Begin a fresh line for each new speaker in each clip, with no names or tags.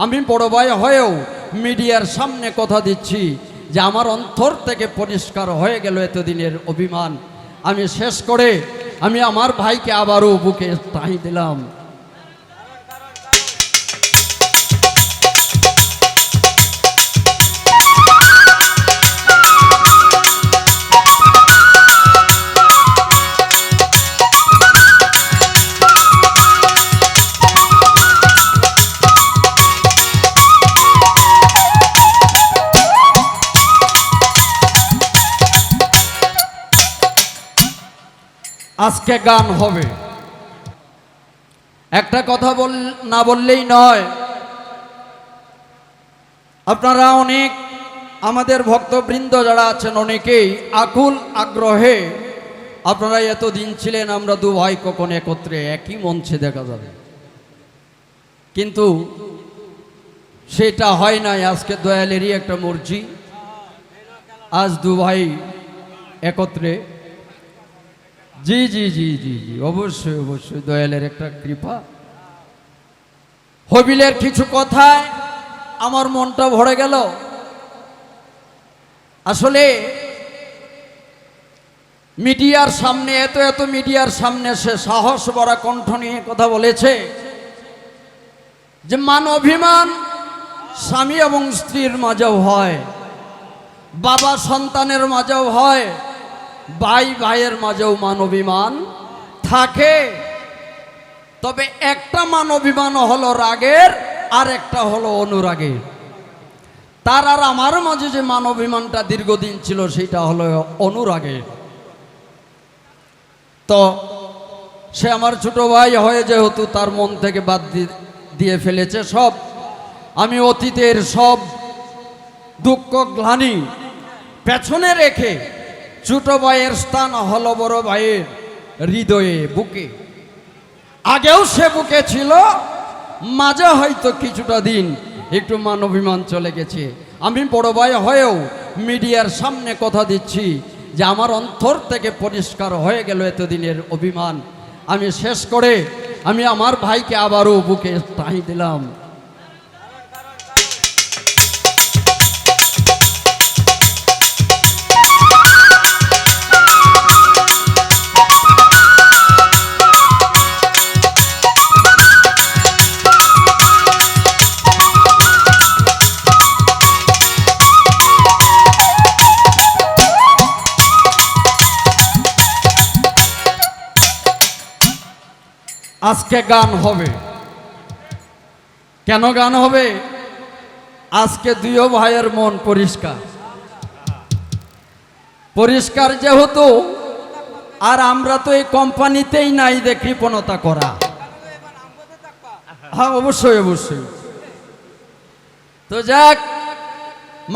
আমি বড় ভাই হয়েও মিডিয়ার সামনে কথা দিচ্ছি যে আমার অন্তর থেকে পরিষ্কার হয়ে গেল এতদিনের অভিমান। আমি শেষ করে আমি আমার ভাইকে আবারও বুকে ঠাঁই দিলাম। আজকে গান হবে, একটা কথা না বললেই নয়। আপনারা অনেক আমাদের ভক্তবৃন্দ যারা আছেন অনেকেই আকুল আগ্রহে আপনারা এতদিন ছিলেন আমরা দু ভাই কখন একত্রে একই মঞ্চে দেখা যাবে, কিন্তু সেটা হয় নাই। আজকে দয়ালেরই একটা মর্জি, আজ দু ভাই একত্রে। জি জি জি জি জি অবশ্যই অবশ্যই দয়ালের একটা কৃপা। হবিলের কিছু কথায় আমার মনটা ভরে গেল। আসলে মিডিয়ার সামনে এত মিডিয়ার সামনে সে সাহস ভরা কণ্ঠ নিয়ে কথা বলেছে যে মান অভিমান স্বামী এবং স্ত্রীর মাঝেও হয়, বাবা সন্তানের মাঝেও হয়, ভাই ভাইয়ের মাঝেও মান অভিমান থাকে। তবে একটা মান অভিমান হলো রাগের, আর একটা হলো অনুরাগের। তার আর আমার মাঝে যে মান অভিমানটা দীর্ঘদিন ছিল সেটা হলো অনুরাগের। তো সে আমার ছোট ভাই হয়ে যেহেতু তার মন থেকে বাদ দিয়ে ফেলেছে সব, আমি অতীতের সব দুঃখ গ্লানি পেছনে রেখে ছোট ভাইয়ের স্থান হলো বড় ভাইয়ের হৃদয়ে, বুকে। আগেও সে বুকে ছিল, মাঝে হয়তো কিছুটা দিন একটু মান অভিমান চলে গেছে। আমি বড় ভাই হয়েও মিডিয়ার সামনে কথা দিচ্ছি যে আমার অন্তর থেকে পরিষ্কার হয়ে গেল এতদিনের অভিমান। আমি শেষ করে আমি আমার ভাইকে আবারও বুকে ঠাঁই দিলাম। আজকে গান হবে। কেন গান হবে? আজকে দুই ভাইয়ের মন পরিষ্কার পরিষ্কার যেহেতু, আর আমরা তো এই কোম্পানিতেই নাই যে কৃপণতা করা। হ্যাঁ অবশ্যই অবশ্যই। তো যাক,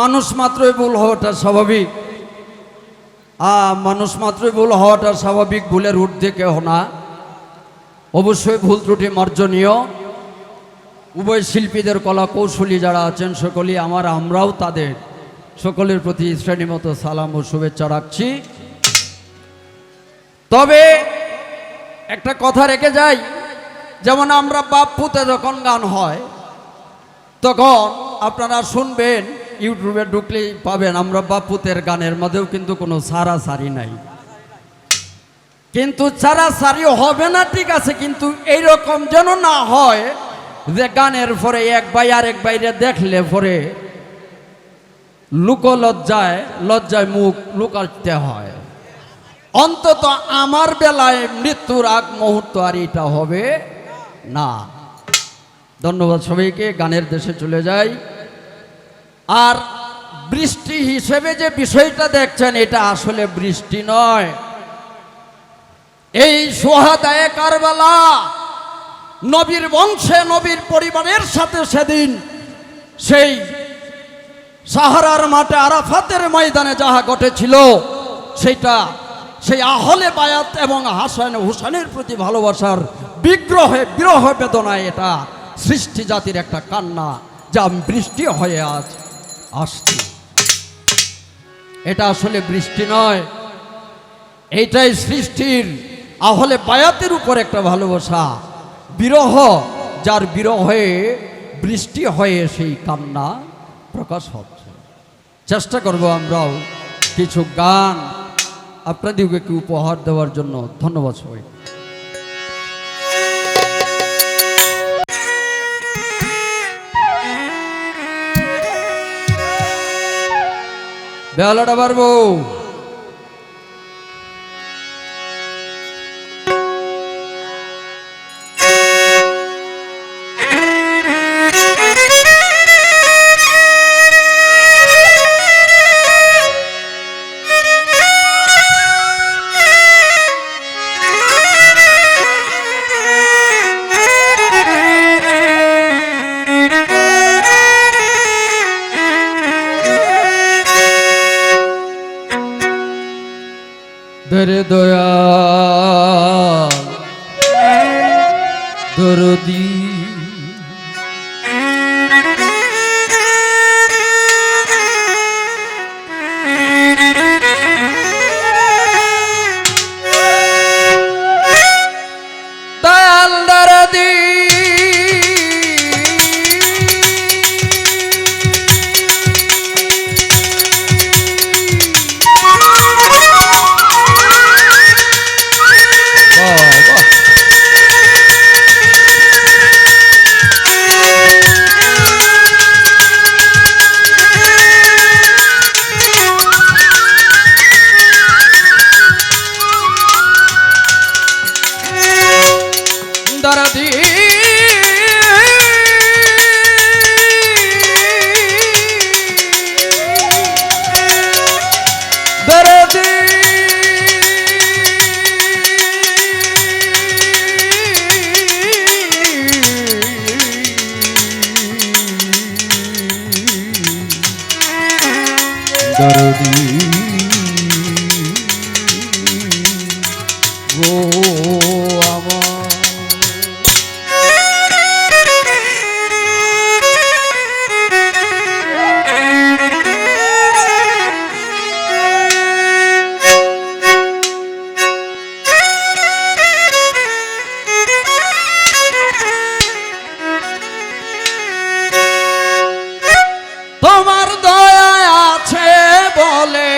মানুষ মাত্রই ভুল হওয়াটা স্বাভাবিক। মানুষ মাত্রই ভুল হওয়াটা স্বাভাবিক, ভুলের ঊর্ধ্বে কেউ না। অবশ্যই ভুল ত্রুটি মার্জনীয়। উভয় শিল্পীদের কলা কৌশলী যারা আছেন সকলেই আমরাও তাদের সকলের প্রতি শ্রেণীমতো সালাম ও শুভেচ্ছা রাখছি। তবে একটা কথা রেখে যাই, যেমন আমরা বাপ পুতে যখন গান হয় তখন আপনারা শুনবেন, ইউটিউবে ঢুকলেই পাবেন আমরা বাপ পুতের গানের মধ্যেও কিন্তু কোনো সারাসারি নাই। কিন্তু সারাসারি হবে না ঠিক আছে, কিন্তু এইরকম যেন না হয় যে গানের পরে এক ভাই আরেক বাইরে দেখলে পরে লজ্জায় মুখ লুকাতে হয়। অন্তত আমার বেলায় মৃত্যুর আগ মুহূর্ত আর এটা হবে না। ধন্যবাদ সবাইকে। গানের দেশে চলে যাই। আর বৃষ্টি হিসেবে যে বিষয়টা দেখছেন এটা আসলে বৃষ্টি নয়। এই সুহাদায়ে কারবালা নবীর বংশে নবীর পরিবারের সাথে সেদিন সেই সাহারার মাঠে আরাফাতের ময়দানে যাহা ঘটেছিল সেটা সেই আহলে বায়াত এবং হাসান হুসাইনের প্রতি ভালোবাসার বিরহ বেদনায় এটা সৃষ্টি জাতির একটা কান্না, যা বৃষ্টি হয়ে আজ আসছে। এটা আসলে বৃষ্টি নয়, এইটাই সৃষ্টির আহলে বায়াতের উপর একটা ভালোবাসা, বিরহ, যার বিরহে বৃষ্টি হয়ে সেই কান্না প্রকাশ হচ্ছে। চেষ্টা করব আমরাও কিছু গান আপনাদেরকে উপহার দেওয়ার জন্য। ধন্যবাদ সবাই। বেলাটা পারবো। ধরে দয়াল দরদি দয়াল দরদি দরদি দরদি দরদি গো আমার তোমার দয়া আছে বলে,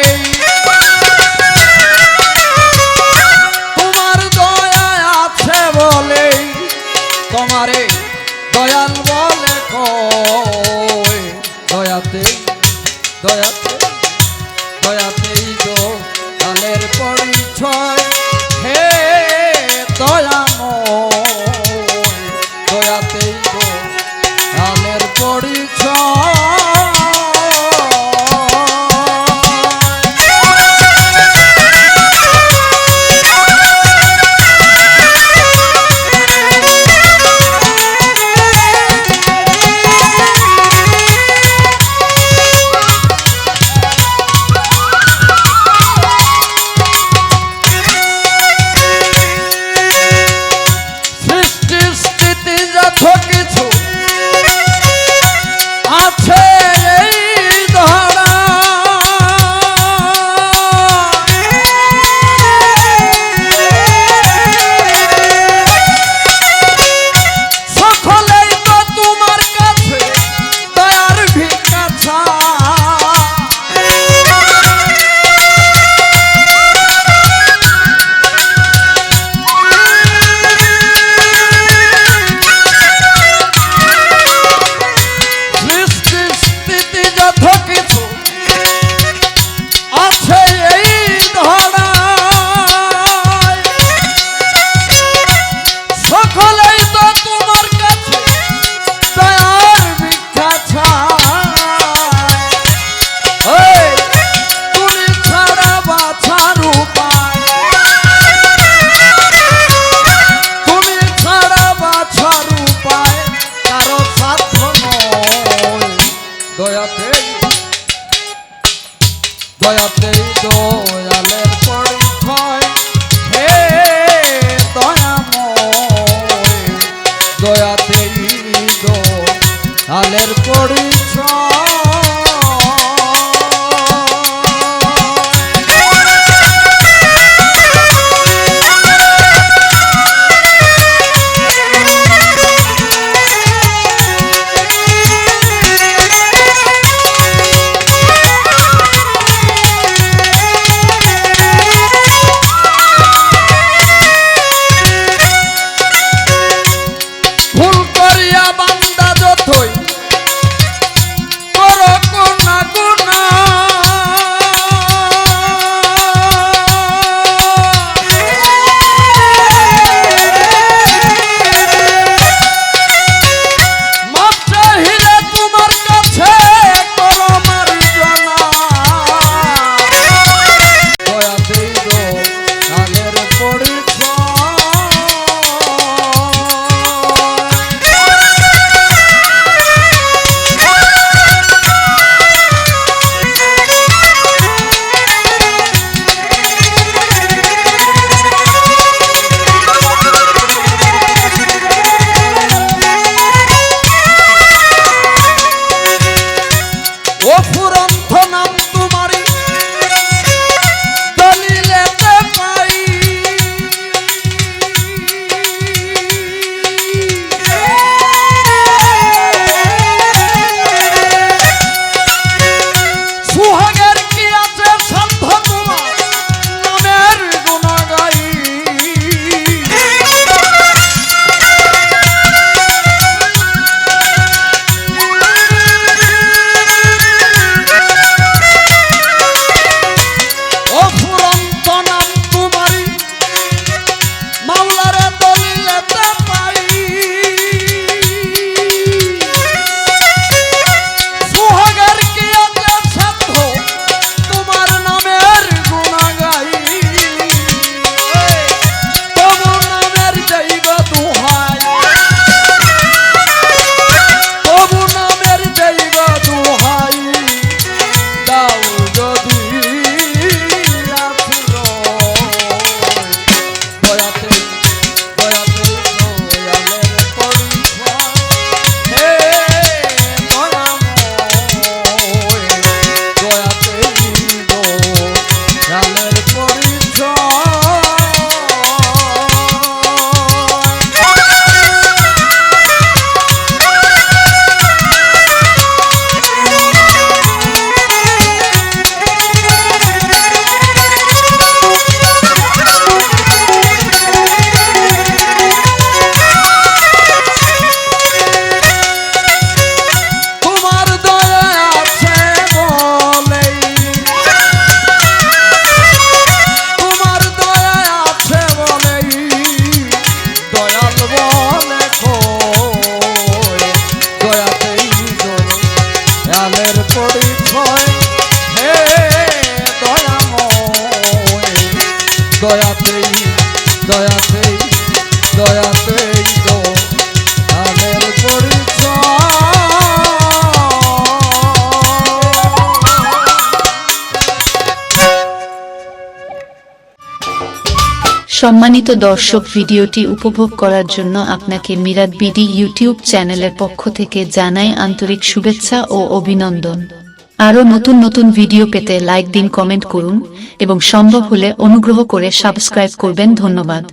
তোমার দয়া আছে বলে, তোমারে দয়াল বলে কয়। দয়াতে দয়াতে দয়াতেই দয়ালের পরিচয়। হে দয়াময় দয়াতেই দয়ালের পরিচয়। দয়াতেই দয়ালের পরিচয়। হে দয়াময় দয়াতেই দয়ালের পরিচয়।
সম্মানিত দর্শক, ভিডিওটি উপভোগ করার জন্য আপনাকে মিরাত বিডি ইউটিউব চ্যানেলের পক্ষ থেকে জানাই আন্তরিক শুভেচ্ছা ও অভিনন্দন। আরও নতুন নতুন ভিডিও পেতে লাইক দিন, কমেন্ট করুন এবং সম্ভব হলে অনুগ্রহ করে সাবস্ক্রাইব করবেন। ধন্যবাদ।